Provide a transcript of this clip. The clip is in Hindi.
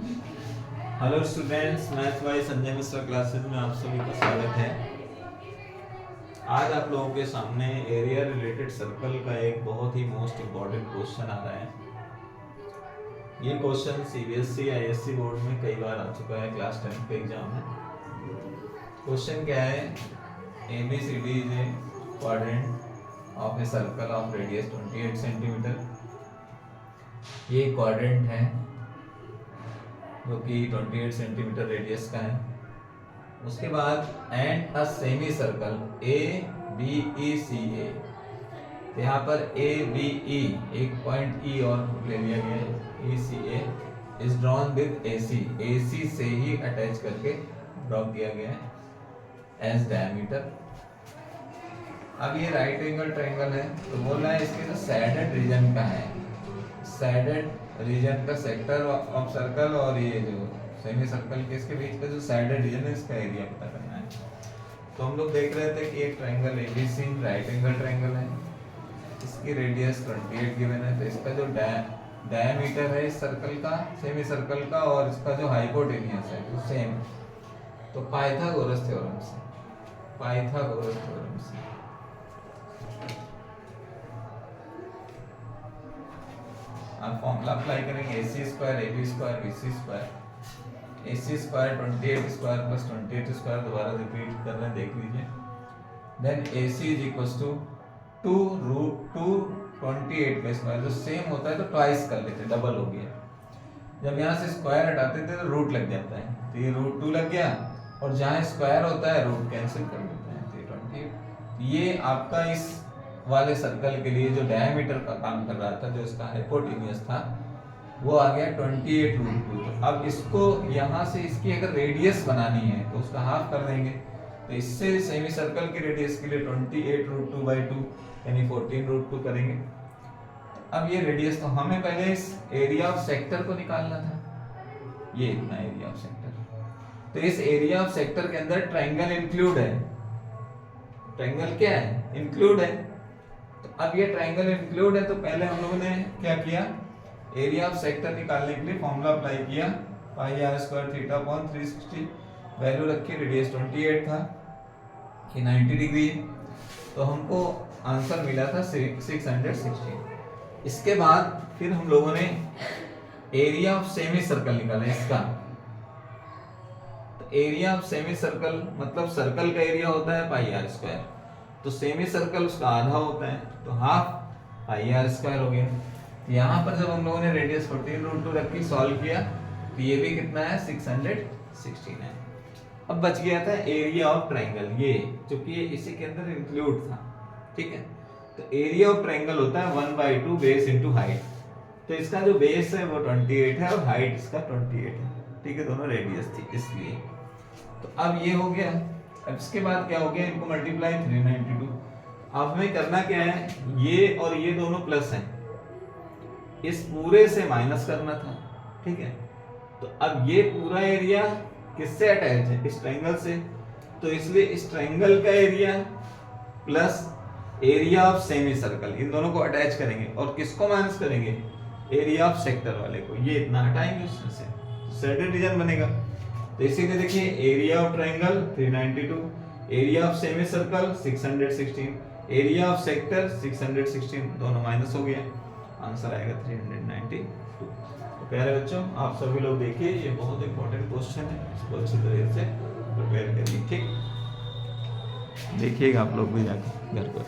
Hello students, math bye Sanjay Mishra classes में आप सभी का स्वागत है। आज आप लोगों के सामने एरिया रिलेटेड सर्कल का एक बहुत ही मोस्ट इम्पॉर्टेंट क्वेश्चन आ रहा है। ये क्वेश्चन सीबीएसई आईएससी बोर्ड में कई बार आ चुका है क्लास 10 के एग्जाम में। क्वेश्चन क्या है? ABCD is a quadrant of a circle of radius 28 centimetre. ये क्वाड्रेंट है जो कि 28 सेंटीमीटर रेडियस का है। उसके बाद and a semi circle ABECA, यहाँ पर ABE एक पॉइंट E और ले लिया गया है, ECA is drawn with AC से ही अटैच करके ड्रॉ किया गया है एज डायमीटर। अब ये राइट एंगल ट्रायंगल है, तो बोल रहा है इसके जो सैडेड रीजन का है, सैडेड रीजन का सेक्टर ऑफ सर्कल और ये जो सेमी सर्कल के इसके बीच का जो सैडेड रीजन है इसका एरिया पता करना है। तो हम लोग देख रहे थे कि एक triangle ABC right angle triangle है, इसकी रेडियस 28 गिवन है, तो इसका जो डायमीटर है इस सर्कल का, सेमी सर्कल का, और इसका जो हाइपोटेनियस है वो सेम। तो पाइथागोरस थ्योरम से आप फॉर्मूला अप्लाई करेंगे AC square AB square BC square, AC square 28 square plus 28 square, दोबारा रिपीट कर रहे हैं, देख लीजिए। Then AC is equals to 2 root 2 28 का स्क्वायर, जो सेम होता है तो ट्वाइस कर लेते, डबल हो गया। जब यहाँ से स्क्वायर हटाते थे तो रूट लग जाता है, तो ये रूट 2 लग गया, और जहाँ स्क्वायर होता है रूट कैंसिल कर देते हैं, तो 28। ये आपका इस वाले सर्कल के लिए जो डायमीटर का काम कर रहा था, जो इसका हाइपोटेनियस था, वो आ गया 28 रूट 2। तो अब इसको यहाँ से इसकी अगर रेडियस बनानी है तो उसका हाफ कर देंगे, तो इससे सेमी सर्कल की रेडियस के लिए 28 रूट 2 बाई 2 यानी 14 रूट 2 करेंगे। अब ये रेडियस, तो हमें पहले इस एरिया ऑफ सेक्टर को निकालना था, ये इतना एरिया ऑफ सेक्टर। तो इस एरिया ऑफ सेक्टर के अंदर ट्रायंगल इंक्लूड है, ट्रायंगल क्या है? इंक्लूड है। तो अब ये ट्रायंगल इंक्लूड है, तो पहले हम लोगों ने क्या किया, एरिया ऑफ सेक्टर निकालने के लिए फॉर्मूला अप्लाई किया, pi r square theta upon 360, value रखी, रेडियस 28 था, कि 90 डिग्री, तो हमको आंसर मिला था 616। इसके बाद फिर हम लोगों ने एरिया ऑफ सेमी सर्कल निकाला इसका। तो एरिया ऑफ सेमी सर्कल मतलब सर्कल का एरिया होता है पाई आर स्क्वायर, तो सेमी सर्कल उसका आधा होता है, तो हाफ पाई आर स्क्वायर हो गया। यहाँ पर जब हम लोगों ने रेडियस 14 रूट 2 रखी, सॉल्व किया, तो ये भी कितना है? 616 है। अब बच गया था एरिया ऑफ ट्रायंगल, ये चूंकि ये इसी के अंदर इंक्लूड था, ठीक है। तो एरिया ऑफ ट्रायंगल होता है 1/2 बेस इंटू हाइट। तो इसका जो बेस है वो 28 है और हाइट इसका 28 है, ठीक है, दोनों रेडियस थी इसलिए। तो अब ये हो गया। अब इसके बाद क्या हो गया, इनको मल्टीप्लाई 392। अब हमें करना क्या है, ये और ये दोनों प्लस हैं, इस पूरे से माइनस करना था, ठीक है। तो अब ये पूरा एरिया किससे अटैच है? इस ट्रायंगल से, तो इसलिए इस ट्रायंगल का area plus area of semi circle, इन दोनों को अटैच करेंगे, और किसको माइनस करेंगे? एरिया ऑफ सेक्टर वाले को, ये इतना हटाएंगे उससे, सैडेड रीजन बनेगा। तो इसीलिए देखिए area of triangle 392, area of semi circle 616, area of sector 616, दोनों माइनस हो गया, आंसर आएगा 392। तो प्यारे बच्चों, आप सभी लोग देखिए, ये बहुत इंपॉर्टेंट क्वेश्चन है, इसको अच्छी तरह से प्रिपेयर करिए, ठीक। देखिएगा आप लोग भी जाकर घर पर।